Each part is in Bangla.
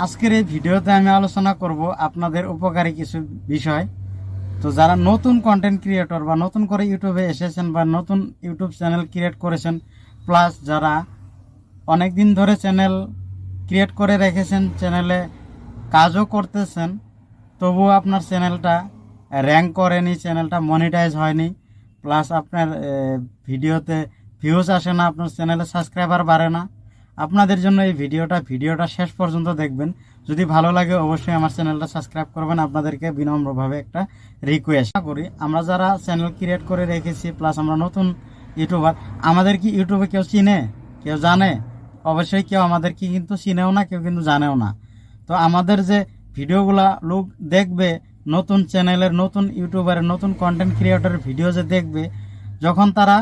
আজকের এই ভিডিওতে আমি আলোচনা করব আপনাদের উপকারী কিছু বিষয়। তো যারা নতুন কন্টেন্ট ক্রিয়েটর বা নতুন করে ইউটিউবে এসেছেন বা নতুন ইউটিউব চ্যানেল ক্রিয়েট করেছেন, প্লাস যারা অনেক দিন ধরে চ্যানেল ক্রিয়েট করে রেখেছেন, চ্যানেলে কাজও করতেছেন, তবুও আপনার চ্যানেলটা র্যাঙ্ক করেনি, চ্যানেলটা মনিটাইজ হয়নি, প্লাস আপনার ভিডিওতে ভিউজ আসে না, আপনার চ্যানেলে সাবস্ক্রাইবার বাড়ে না, আপনাদের জন্য এই ভিডিওটা শেষ পর্যন্ত দেখবেন। যদি ভালো লাগে অবশ্যই আমার চ্যানেলটা সাবস্ক্রাইব করবেন। আপনাদেরকে বিনম্রভাবে একটা রিকোয়েস্ট করি, আমরা যারা চ্যানেল ক্রিয়েট করে রেখেছি প্লাস আমরা নতুন ইউটিউবার, আমাদের কি ইউটিউবে কেউ চিনে, কেউ জানে? অবশ্যই কেউ আমাদের কি কিন্তু চিনেও না, কেউ কিন্তু জানেও না। তো আমাদের যে ভিডিওগুলা লোক দেখবে, নতুন চ্যানেলের নতুন ইউটিউবারের নতুন কন্টেন্ট ক্রিয়েটরের ভিডিও যে দেখবে, যখন তারা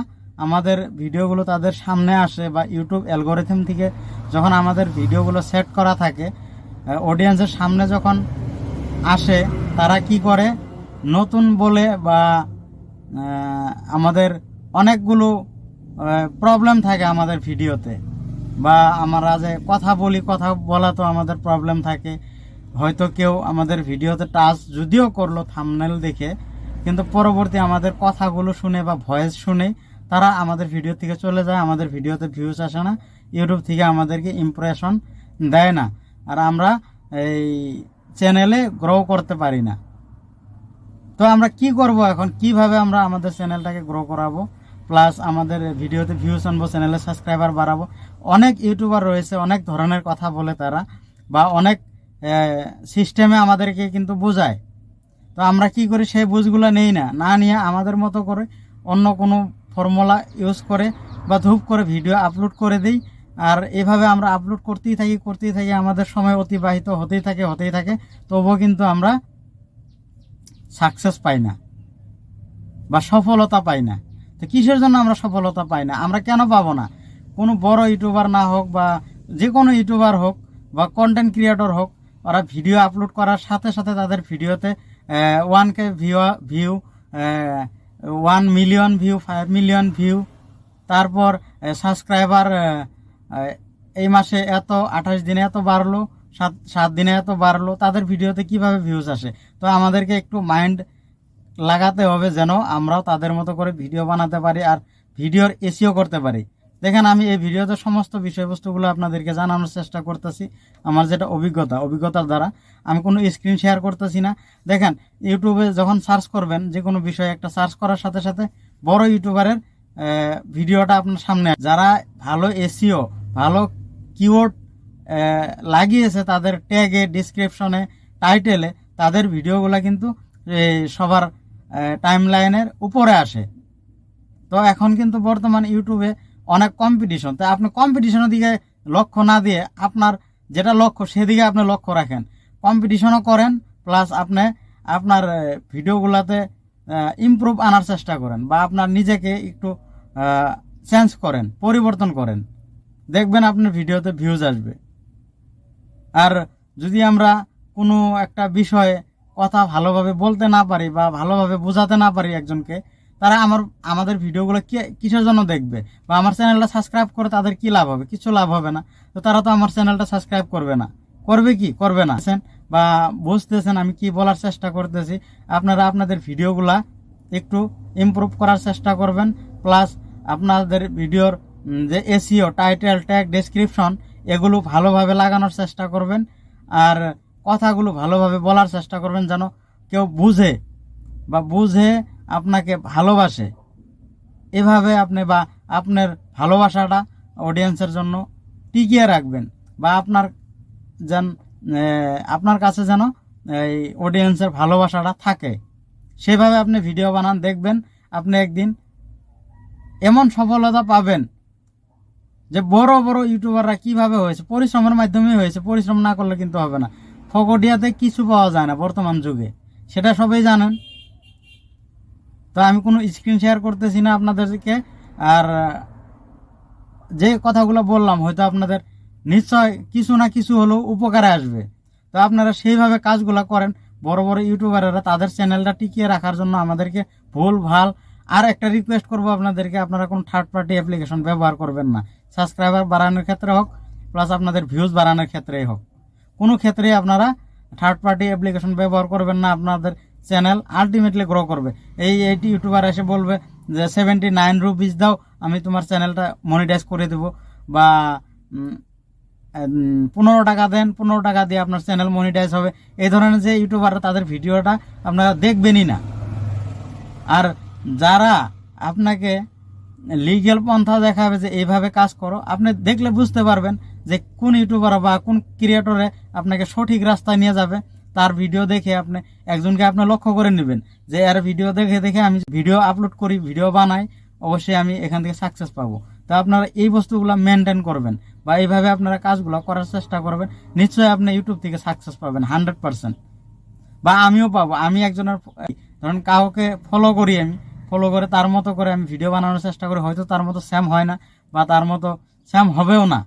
আমাদের ভিডিওগুলো তাদের সামনে আসে বা ইউটিউব অ্যালগোরিথম থেকে যখন আমাদের ভিডিওগুলো সেট করা থাকে, অডিয়েন্সের সামনে যখন আসে, তারা কি করে, নতুন বলে বা আমাদের অনেকগুলো প্রবলেম থাকে আমাদের ভিডিওতে, বা আমরা যে কথা বলি, কথা বলা তো আমাদের প্রবলেম থাকে। হয়তো কেউ আমাদের ভিডিওতে টাচ যদিও করলো থাম্বনেল দেখে, কিন্তু পরবর্তী আমাদের কথাগুলো শুনে বা ভয়েস শুনে তারা আমাদের ভিডিও থেকে চলে যায়, আমাদের ভিডিওতে ভিউজ আসে না, ইউটিউব থেকে আমাদেরকে ইমপ্রেশন দেয় না, আর আমরা এই চ্যানেলে গ্রো করতে পারি না। তো আমরা কি করব এখন, কিভাবে আমরা আমাদের চ্যানেলটাকে গ্রো করাবো, প্লাস আমাদের ভিডিওতে ভিউজ আনবো, চ্যানেলে সাবস্ক্রাইবার বাড়াবো? অনেক ইউটিউবার রয়েছে, অনেক ধরনের কথা বলে তারা, বা অনেক সিস্টেমে আমাদেরকে কিন্তু বোঝায়। তো আমরা কি করি, সেই বুঝগুলো নেই না, না নিয়ে আমাদের মতো করে অন্য কোনো ফর্মুলা ইউজ করে বা ধূপ করে ভিডিও আপলোড করে দিই। আর এভাবে আমরা আপলোড করতেই থাকি, আমাদের সময় অতিবাহিত হতেই থাকে, তবুও কিন্তু আমরা সাকসেস পাই না বা সফলতা পাই না। তো কিসের জন্য আমরা সফলতা পাই না, আমরা কেন পাবো না? কোনো বড় ইউটিউবার না হোক বা যে কোনো ইউটিউবার হোক বা কন্টেন্ট ক্রিয়েটর হোক, ওরা ভিডিও আপলোড করার সাথে সাথে তাদের ভিডিওতে 1K view, 1 million view, 5 million view, তারপর সাবস্ক্রাইবার এই মাসে এত, 28 দিনে এত বাড়লো, 7 দিনে এত বাড়লো, তাদের ভিডিওতে কিভাবে ভিউজ আসে? তো আমাদেরকে একটু মাইন্ড লাগাতে হবে যেন আমরাও তাদের মতো করে ভিডিও বানাতে পারি আর ভিডিওর এসিও করতে পারি। দেখেন, আমি এই ভিডিওতে সমস্ত বিষয়বস্তুগুলো আপনাদেরকে জানানোর চেষ্টা করতেছি, আমার যেটা অভিজ্ঞতার দ্বারা। আমি কোনো স্ক্রিন শেয়ার করতেছি না। দেখেন, ইউটিউবে যখন সার্চ করবেন, যে কোনো বিষয়ে একটা সার্চ করার সাথে সাথে বড় ইউটিউবারের ভিডিওটা আপনার সামনে, যারা ভালো এসিও, ভালো কিওয়ার্ড লাগিয়েছে তাদের ট্যাগে, ডিসক্রিপশনে, টাইটেলে, তাদের ভিডিওগুলো কিন্তু সবার টাইম লাইনের উপরে আসে। তো এখন কিন্তু বর্তমান ইউটিউবে অনেক কম্পিটিশন, তাই আপনি কম্পিটিশনের দিকে লক্ষ্য না দিয়ে আপনার যেটা লক্ষ্য সেদিকে আপনি লক্ষ্য রাখেন, কম্পিটিশনও করেন, প্লাস আপনি আপনার ভিডিওগুলোতে ইমপ্রুভ আনার চেষ্টা করেন, বা আপনার নিজেকে একটু চেঞ্জ করেন, পরিবর্তন করেন, দেখবেন আপনার ভিডিওতে ভিউজ আসবে। আর যদি আমরা কোনো একটা বিষয়ে কথা ভালোভাবে বলতে না পারি বা ভালোভাবে বোঝাতে না পারি একজনকে, তারা আমাদের ভিডিওগুলো কিসের জন্য দেখবে, বা আমার চ্যানেলটা সাবস্ক্রাইব করে তাদের কি লাভ হবে? কিছু লাভ হবে না। তো তারা তো আমার চ্যানেলটা সাবস্ক্রাইব করবে না, করবে না। বা বুঝতেছেন আমি কি বলার চেষ্টা করতেছি? আপনারা আপনাদের ভিডিওগুলা একটু ইমপ্রুভ করার চেষ্টা করবেন, প্লাস আপনাদের ভিডিওর যে এসইও, টাইটেল, ট্যাগ, ডেসক্রিপশন, এগুলো ভালোভাবে লাগানোর চেষ্টা করবেন, আর কথাগুলো ভালোভাবে বলার চেষ্টা করবেন যেন কেউ বুঝে আপনাকে ভালোবাসে। এভাবে আপনি বা আপনার ভালোবাসাটা অডিয়েন্সের জন্য টিকিয়ে রাখবেন, বা আপনার কাছে যেন এই অডিয়েন্সের ভালোবাসাটা থাকে, সেভাবে আপনি ভিডিও বানান। দেখবেন আপনি একদিন এমন সফলতা পাবেন যে বড় বড় ইউটিউবাররা কিভাবে হয়েছে, পরিশ্রমের মাধ্যমে হয়েছে। পরিশ্রম না করলে কিন্তু হবে না। ফকটিয়াতে কিছু পাওয়া যায় না বর্তমান যুগে, সেটা সবাই জানেন। তো আমি কোনো স্ক্রিন শেয়ার করতেছি না আপনাদেরকে, আর যে কথাগুলো বললাম হয়তো আপনাদের নিশ্চয় কিছু না কিছু হলেও উপকারে আসবে। তো আপনারা সেইভাবে কাজগুলো করেন। বড় বড় ইউটিউবাররা তাদের চ্যানেলটা টিকিয়ে রাখার জন্য আমাদেরকে ভুল ভাল। আর একটা রিকোয়েস্ট করবো আপনাদেরকে, আপনারা কোনো থার্ড পার্টি অ্যাপ্লিকেশন ব্যবহার করবেন না, সাবস্ক্রাইবার বাড়ানোর ক্ষেত্রে হোক, প্লাস আপনাদের ভিউজ বাড়ানোর ক্ষেত্রেই হোক। কোনো ক্ষেত্রেই আপনারা থার্ড পার্টি অ্যাপ্লিকেশন ব্যবহার করবেন না। আপনাদের চ্যানেল আলটিমেটলি গ্রো করবে। এইটি ইউটিউবার এসে বলবে যে 79 রুপিস দাও, আমি তোমার চ্যানেলটা মনিটাইজ করে দেবো, বা 15 টাকা দেন, 15 টাকা দিয়ে আপনার চ্যানেল মনিটাইজ হবে। এই ধরনের যে ইউটিউবার, তাদের ভিডিওটা আপনারা দেখবেনই না। আর যারা আপনাকে লিগ্যাল পন্থা দেখাবে যে এইভাবে কাজ করো, আপনি দেখলে বুঝতে পারবেন যে কোন ইউটিউবার বা কোন ক্রিয়েটরে আপনাকে সঠিক রাস্তায় নিয়ে যাবে। তার ভিডিও দেখে আপনি একজনকে আপনি লক্ষ্য করে নেবেন যে এর ভিডিও দেখে দেখে আমি ভিডিও আপলোড করি, ভিডিও বানাই, অবশ্যই আমি এখান থেকে সাকসেস পাবো। তো আপনারা এই বস্তুগুলো মেনটেন করবেন বা এইভাবে আপনারা কাজগুলো করার চেষ্টা করবেন, নিশ্চয়ই আপনি ইউটিউব থেকে সাকসেস পাবেন 100%। বা আমিও পাবো। আমি একজনের ধরুন কাউকে ফলো করি, আমি ফলো করে তার মতো করে আমি ভিডিও বানানোর চেষ্টা করি, হয়তো তার মতো স্যাম হয় না বা তার মতো স্যাম হবেও না,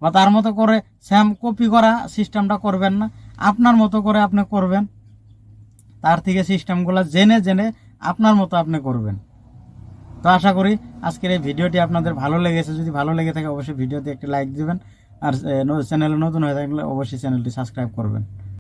বা তার মতো করে স্যাম কপি করা সিস্টেমটা করবেন না, আপনার মতো করে আপনি করবেন। তার থেকে সিস্টেমগুলো জেনে জেনে আপনার মতো আপনি করবেন। তো আশা করি আজকের এই ভিডিওটি আপনাদের ভালো লেগেছে। যদি ভালো লেগে থাকে অবশ্যই ভিডিওতে একটি লাইক দিবেন, আর চ্যানেলে নতুন হয়ে থাকলে অবশ্যই চ্যানেলটি সাবস্ক্রাইব করবেন।